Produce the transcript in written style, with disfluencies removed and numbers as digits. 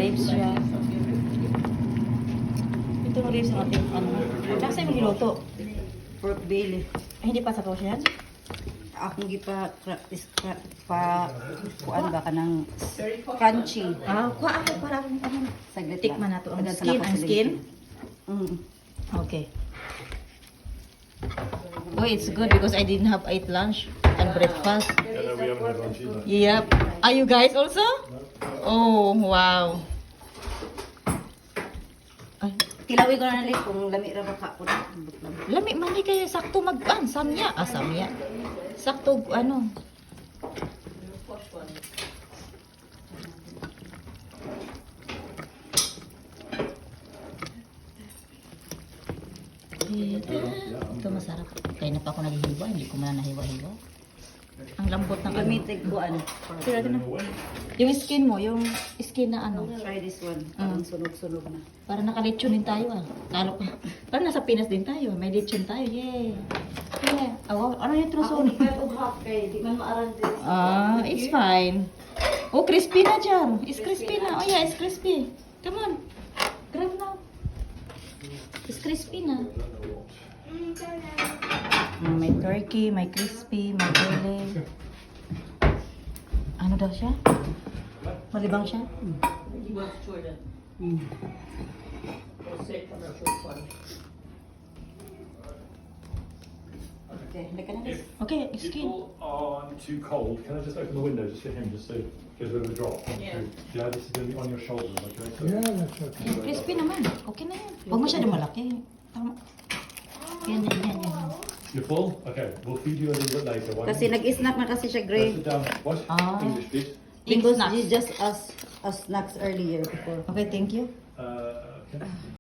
ribs siya. Ito ng ribs ang ating ano. Nasa yung niluto. Pork belly. Ay, hindi pa sabaw siya yan? Akong kuan ba ka ng crunchy. Ah, kuha ako para akong ano. Saglit Tikman lang. na to. Ang Agad skin, na ako ang sa skin. Mm. Okay. Oh, it's good because I didn't have ate lunch and breakfast. Yeah, no, we haven't had lunch either. Yep. Are you guys also? Oh, wow. Ay, Tilawin ko na lang kung lami ra ba ka ko. lami man di kayo sakto mag-an, samya. Ah, samya. Sakto, ano. Ito masarap. Kaya na pa ako naghihiwa, hindi ko man nahiwa-hiwa. Ang lambot ng ano. Gamitin kuan. Tira na. Yung skin mo, yung skin na ano. Try this one. Parang sunog-sunog na. Para nakalitsyon din tayo ah. Lalo pa. Para nasa Pinas din tayo. May litsyon tayo. Yay. Yeah. Oh, wow. Ano yung truso? Di man maaran din. Ah, it's fine. Oh, crispy na dyan. It's crispy na. Oh yeah, it's crispy. Come on. Grab now. It's crispy na. May turkey, may crispy, may belly. Ano daw siya? Malibang siya? Mm. Okay, lika na. Okay, If skin. you are too cold, can I just open the window just for him, just so gives a bit of a drop? Yeah, this is going to be on your shoulders, okay? So Eh, crispy naman. Okay na yan. Huwag masyadong malaki. Tama. Yan, yan, yan, yan. You're full? Okay, we'll feed you a little bit later. Why Kasi don't you nag-snack na kasi siya, press Gray. it down? What? Ah. English, please. Because Snacks. you just asked us snacks earlier before. Okay, thank you. Okay.